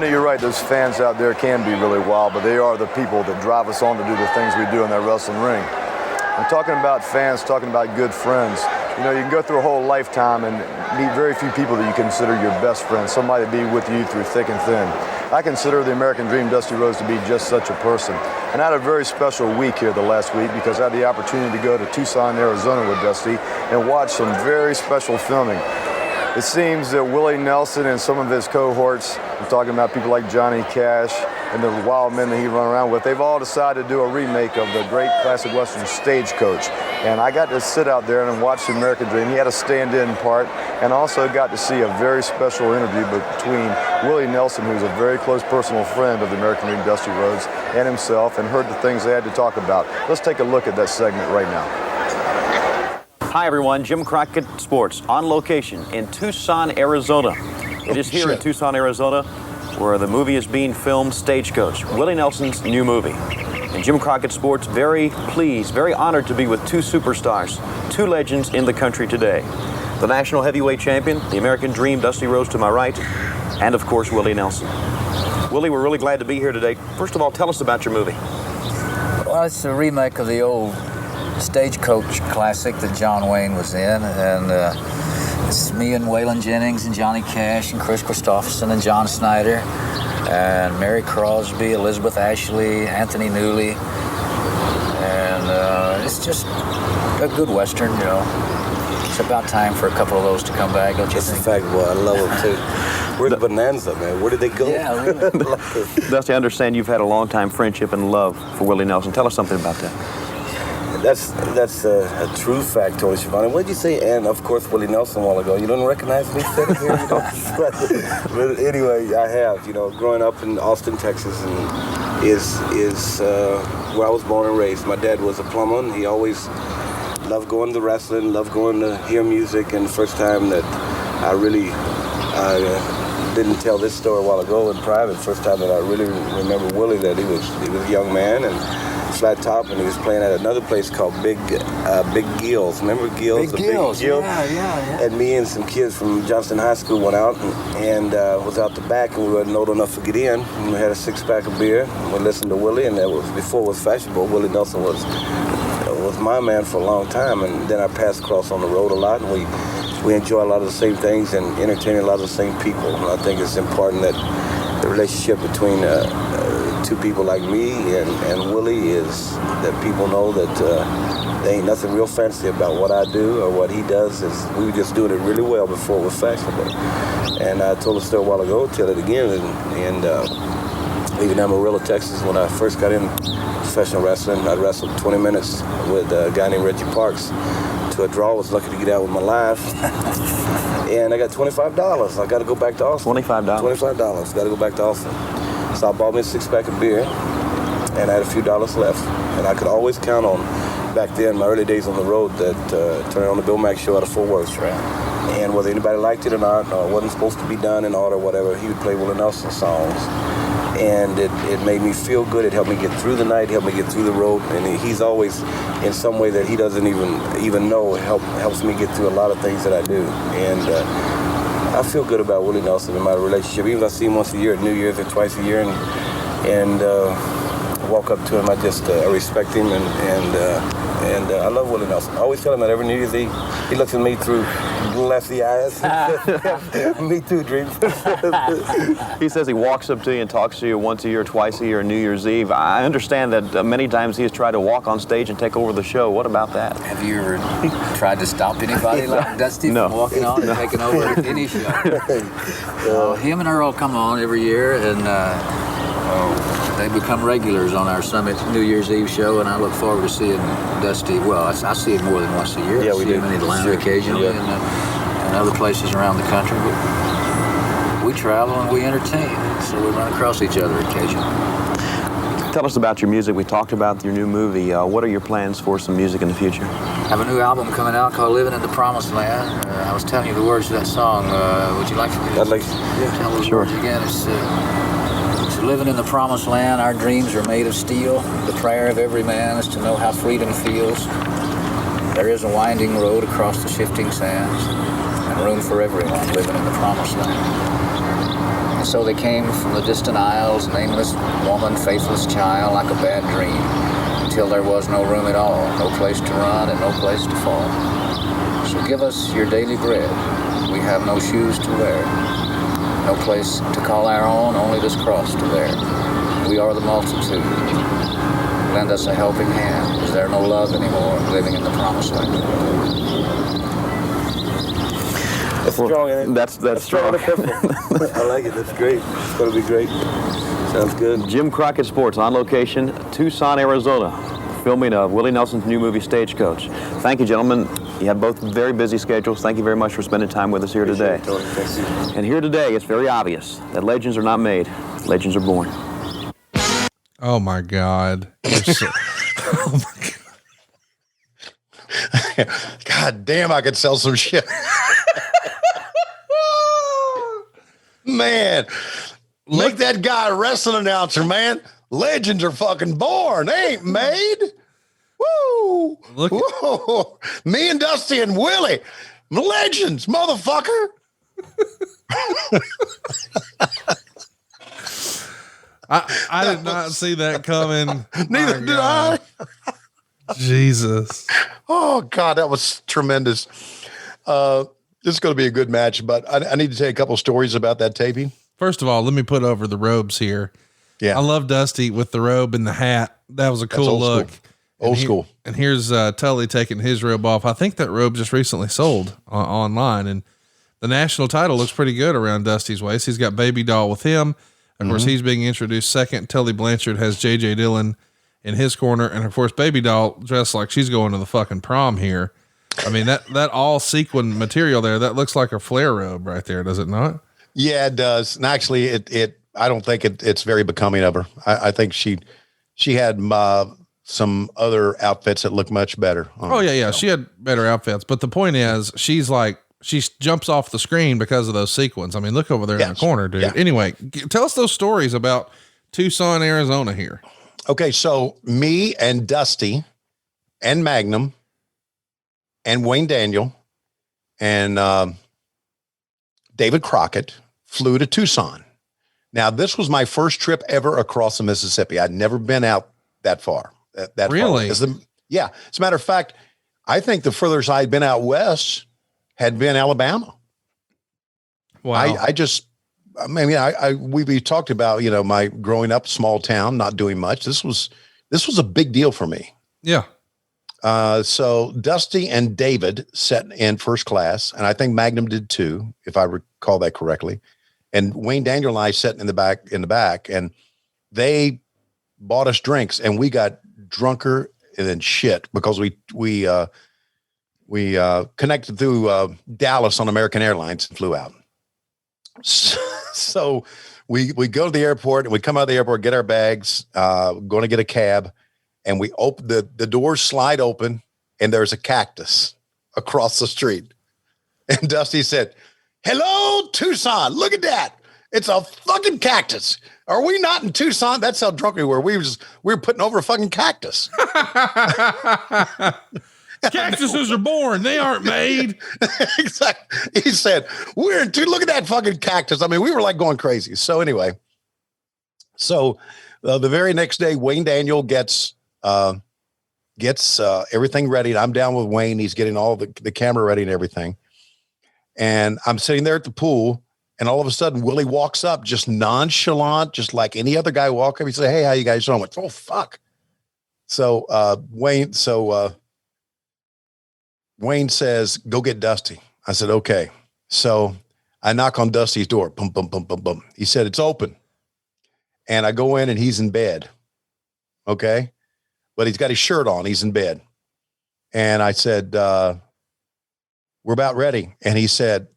You're right, those fans out there can be really wild, but they are the people that drive us on to do the things we do in that wrestling ring. I'm talking about fans, talking about good friends. You know, you can go through a whole lifetime and meet very few people that you consider your best friends, somebody to be with you through thick and thin. I consider the American Dream, Dusty Rhodes, to be just such a person. And I had a very special week here the last week because I had the opportunity to go to Tucson, Arizona with Dusty and watch some very special filming. It seems that Willie Nelson and some of his cohorts, I'm talking about people like Johnny Cash and the wild men that he run around with, they've all decided to do a remake of the great classic Western Stagecoach. And I got to sit out there and watch the American Dream. He had a stand-in part, and also got to see a very special interview between Willie Nelson, who's a very close personal friend of the American Dream, Dusty Rhodes, and himself, and heard the things they had to talk about. Let's take a look at that segment right now. Hi everyone, Jim Crockett Sports on location in Tucson, Arizona. It is here in Tucson, Arizona, where the movie is being filmed, Stagecoach, Willie Nelson's new movie. And Jim Crockett Sports, very pleased, very honored to be with two superstars, two legends in the country today. The national heavyweight champion, the American Dream, Dusty Rhodes to my right, and of course, Willie Nelson. Willie, we're really glad to be here today. First of all, tell us about your movie. Well, it's a remake of the old Stagecoach classic that John Wayne was in, and it's me and Waylon Jennings and Johnny Cash and Chris Christopherson and John Snyder and Mary Crosby, Elizabeth Ashley, Anthony Newley, and it's just a good Western, you know. It's about time for a couple of those to come back, don't you think? That's a fact, boy. I love them too. Where's the Bonanza, man? Where did they go? Yeah, really. Dusty, I understand you've had a long-time friendship and love for Willie Nelson. Tell us something about that. That's a true fact, Tony Schiavone. What did you say? And of course, Willie Nelson a while ago. You don't recognize me sitting here, you know? But anyway, I have. You know, growing up in Austin, Texas, and is where I was born and raised. My dad was a plumber, and he always loved going to wrestling, loved going to hear music. And the first time that I didn't tell this story a while ago in private. First time that I really remember Willie, that he was a young man and flat top, and he was playing at another place called Big Gills. Remember Gills? Big Gills, yeah. And me and some kids from Johnston High School went out and was out the back, and we weren't old enough to get in. And we had a six-pack of beer. We listened to Willie, and that was before it was fashionable. Willie Nelson was my man for a long time, and then I passed across on the road a lot, and we enjoy a lot of the same things and entertain a lot of the same people. And I think it's important that the relationship between two people like me and Willie is that people know that there ain't nothing real fancy about what I do or what he does. We were just doing it really well before it was fashionable. And I told the story a while ago, tell it again, and even in Amarillo, Texas, when I first got in professional wrestling, I wrestled 20 minutes with a guy named Reggie Parks to a draw. I was lucky to get out with my life. And I got $25. I got to go back to Austin. $25? $25. Got to go back to Austin. So I bought me a six-pack of beer, and I had a few dollars left. And I could always count on, back then, my early days on the road, that turning on the Bill Mack show out of Fort Worth. Right. And whether anybody liked it or not, or wasn't supposed to be done in order or whatever, he would play Willie Nelson songs. And it made me feel good. It helped me get through the night, helped me get through the road. And he's always, in some way that he doesn't even know, helps me get through a lot of things that I do. And I feel good about Willie Nelson and my relationship. Even if I see him once a year at New Year's or twice a year, and walk up to him, I respect him, and I love Willie Nelson. I always tell him that every New Year's Eve, he looks at me through glassy eyes. Me too, Dream. He says he walks up to you and talks to you once a year, twice a year, New Year's Eve. I understand that many times he has tried to walk on stage and take over the show. What about that? Have you ever tried to stop anybody like Dusty from walking on and taking over any show? Him and Earl come on every year, and they become regulars on our Summit New Year's Eve show, and I look forward to seeing Dusty. Well, I see him more than once a year. Yeah, I see him in Atlanta occasionally, and other places around the country. But we travel and we entertain, so we run across each other occasionally. Tell us about your music. We talked about your new movie. What are your plans for some music in the future? I have a new album coming out called Living in the Promised Land. I was telling you the words to that song. Would you like to I'd like to. tell those words again? It's living in the promised land. Our dreams are made of steel. The prayer of every man is to know how freedom feels. There is a winding road across the shifting sands, and room for everyone living in the promised land. So they came from the distant isles, nameless woman, faithless child, like a bad dream, until there was no room at all, no place to run and no place to fall. So give us your daily bread. We have no shoes to wear, no place to call our own, only this cross to bear. We are the multitude. Lend us a helping hand. Is there no love anymore living in the promised land? That's strong, isn't it? That's strong. I like it. That's great. It's going to be great. Sounds good. Jim Crockett Sports on location, Tucson, Arizona, filming of Willie Nelson's new movie Stagecoach. Thank you, gentlemen. You have both very busy schedules. Thank you very much for spending time with us here today. And here today, it's very obvious that legends are not made, legends are born. Oh my God. Oh my God. God damn, I could sell some shit. Man, make that guy a wrestling announcer, man. Legends are fucking born. They ain't made. Woo! Whoa. Me and Dusty and Willie, legends, motherfucker. I did not see that coming. Neither did I. Jesus. Oh God, that was tremendous. This is going to be a good match, but I need to tell you a couple stories about that taping. First of all, let me put over the robes here. Yeah. I love Dusty with the robe and the hat. That was a cool look. Old school. And here's Tully taking his robe off. I think that robe just recently sold online, and the national title looks pretty good around Dusty's waist. He's got Baby Doll with him. Of course, he's being introduced second. Tully Blanchard has JJ Dillon in his corner. And of course, Baby Doll dressed like she's going to the fucking prom here. I mean, that all sequin material there, that looks like a flare robe right there. Does it not? Yeah, it does. And actually I don't think it's very becoming of her. I think she had some other outfits that look much better. Oh yeah. She had better outfits, but the point is she jumps off the screen because of those sequins. I mean, look over there in the corner, dude. Yeah. Anyway, tell us those stories about Tucson, Arizona here. Okay. So me and Dusty and Magnum and Wayne Daniel and David Crockett flew to Tucson. Now, this was my first trip ever across the Mississippi. I'd never been out that far. That really? Far. Yeah. As a matter of fact, I think the furthest I'd been out west had been Alabama. Wow. We talked about, my growing up small town, not doing much. This was a big deal for me. Yeah. So Dusty and David sat in first class, and I think Magnum did too, if I recall that correctly. And Wayne Daniel and I sat in the back, and they bought us drinks, and we got drunker than shit because we connected through Dallas on American Airlines and flew out. So we go to the airport, and we come out of the airport, get our bags, going to get a cab, and we open the doors slide open, and there's a cactus across the street. And Dusty said, "Hello, Tucson. Look at that. It's a fucking cactus. Are we not in Tucson?" That's how drunk we were. We were putting over a fucking cactus. Cactuses are born. They aren't made. Exactly. He said, "We're in look at that fucking cactus." I mean, we were like going crazy. So anyway, the very next day, Wayne Daniel gets everything ready. I'm down with Wayne. He's getting all the camera ready and everything. And I'm sitting there at the pool, and all of a sudden Willie walks up, just nonchalant, just like any other guy walk up. He said, "Hey, how you guys doing?" I went, "Oh, fuck." So Wayne says, "Go get Dusty." I said, "Okay." So I knock on Dusty's door. Boom, boom, boom, boom, boom. He said, "It's open." And I go in, and he's in bed. Okay. But he's got his shirt on. He's in bed. And I said, "We're about ready." And he said,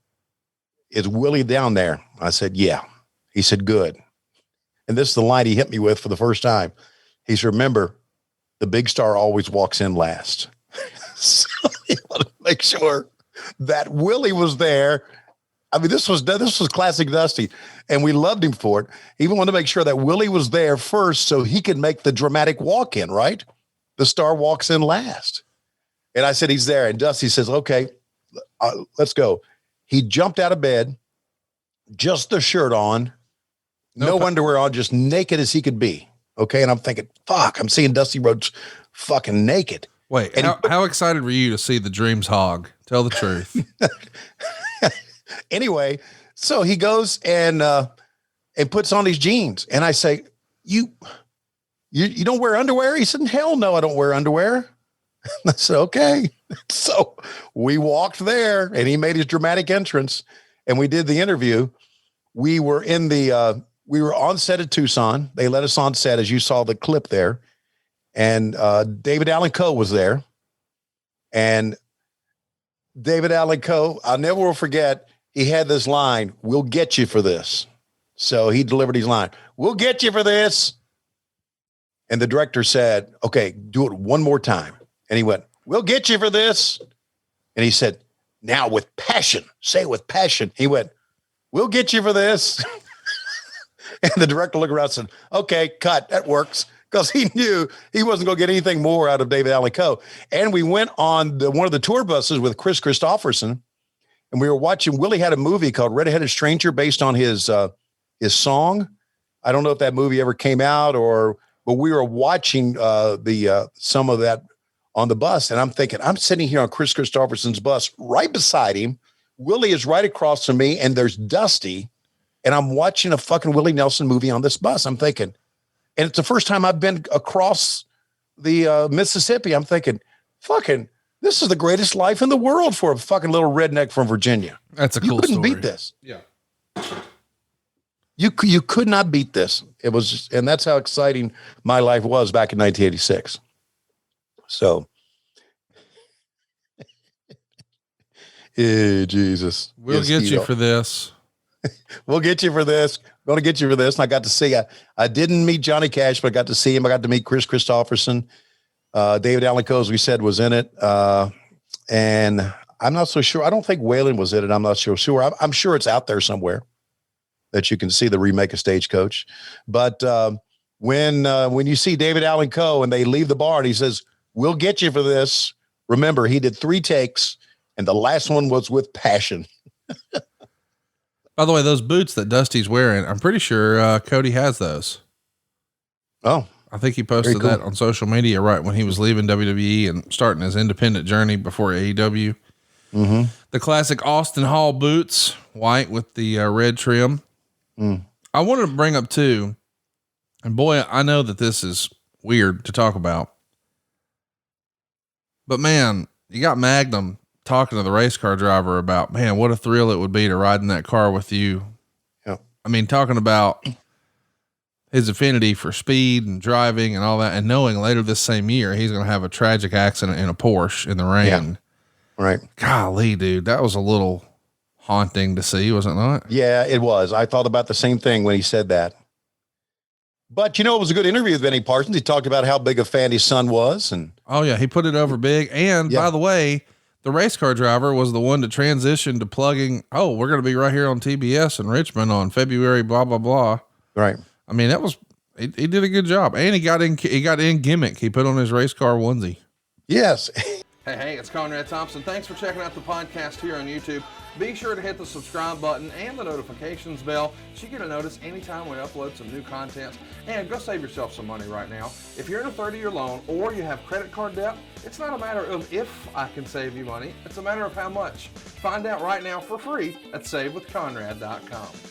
"Is Willie down there?" I said, "Yeah." He said, "Good." And this is the line he hit me with for the first time. He said, "Remember, the big star always walks in last." So he wanted to make sure that Willie was there. I mean, this was classic Dusty, and we loved him for it. He even wanted to make sure that Willie was there first so he could make the dramatic walk-in, right? The star walks in last. And I said, "He's there." And Dusty says, "Okay, let's go." He jumped out of bed, just the shirt on, no underwear on, just naked as he could be. Okay. And I'm thinking, fuck, I'm seeing Dusty Rhodes fucking naked. Wait, and how excited were you to see the Dreams hog? Tell the truth. Anyway, so he goes and puts on these jeans. And I say, you don't wear underwear? He said, hell no, I don't wear underwear. I said, okay. So we walked there and he made his dramatic entrance and we did the interview. We were we were on set at Tucson. They let us on set, as you saw the clip there. And David Allan Coe was there. And David Allan Coe, I'll never will forget, he had this line, "We'll get you for this." So he delivered his line, "We'll get you for this." And the director said, "Okay, do it one more time." And he went, "We'll get you for this." And he said, "Now with passion, say it with passion." He went, "We'll get you for this." And the director looked around and said, "Okay, cut, that works." Because he knew he wasn't going to get anything more out of David Allan Coe. And we went on one of the tour buses with Chris Christopherson, and we were watching. Willie had a movie called Red-Headed Stranger based on his song. I don't know if that movie ever came out, but we were watching some of that on the bus. And I'm thinking, I'm sitting here on Chris Christopherson's bus right beside him. Willie is right across from me, and there's Dusty, and I'm watching a fucking Willie Nelson movie on this bus. I'm thinking, and it's the first time I've been across the Mississippi. I'm thinking, fucking, this is the greatest life in the world for a fucking little redneck from Virginia. That's a cool story. You couldn't beat this. Yeah. You could not beat this. It was, and that's how exciting my life was back in 1986. So, hey, Jesus. We'll get you for this. We'll get you for this. Going to get you for this. And I got to see, I didn't meet Johnny Cash, but I got to see him. I got to meet Chris Christopherson. David Allan Coe, as we said, was in it. And I'm not so sure. I don't think Waylon was in it. I'm not so sure. I'm sure it's out there somewhere that you can see the remake of Stagecoach. But when you see David Allan Coe and they leave the bar and he says, "We'll get you for this," remember, he did 3 takes and the last one was with passion. By the way, those boots that Dusty's wearing, I'm pretty sure Cody has those. Oh, I think he posted that on social media right when he was leaving WWE and starting his independent journey before AEW. Mm-hmm. The classic Austin Hall boots, white with the red trim. I wanted to bring up too, and boy, I know that this is weird to talk about, but man, you got Magnum talking to the race car driver about, man, what a thrill it would be to ride in that car with you. Yeah. I mean, talking about his affinity for speed and driving and all that, and knowing later this same year, he's going to have a tragic accident in a Porsche in the rain. Yeah. Right. Golly, dude, that was a little haunting to see, wasn't it not? Yeah, it was. I thought about the same thing when he said that. But, it was a good interview with Benny Parsons. He talked about how big a fan his son was. And oh, yeah, he put it over big. And by the way, the race car driver was the one to transition to plugging, oh, we're going to be right here on TBS in Richmond on February, blah, blah, blah. Right. I mean, he did a good job. And he got in gimmick. He put on his race car onesie. Yes. Hey, it's Conrad Thompson. Thanks for checking out the podcast here on YouTube. Be sure to hit the subscribe button and the notifications bell so you get a notice anytime we upload some new content. And go save yourself some money right now. If you're in a 30-year loan or you have credit card debt, it's not a matter of if I can save you money. It's a matter of how much. Find out right now for free at SaveWithConrad.com.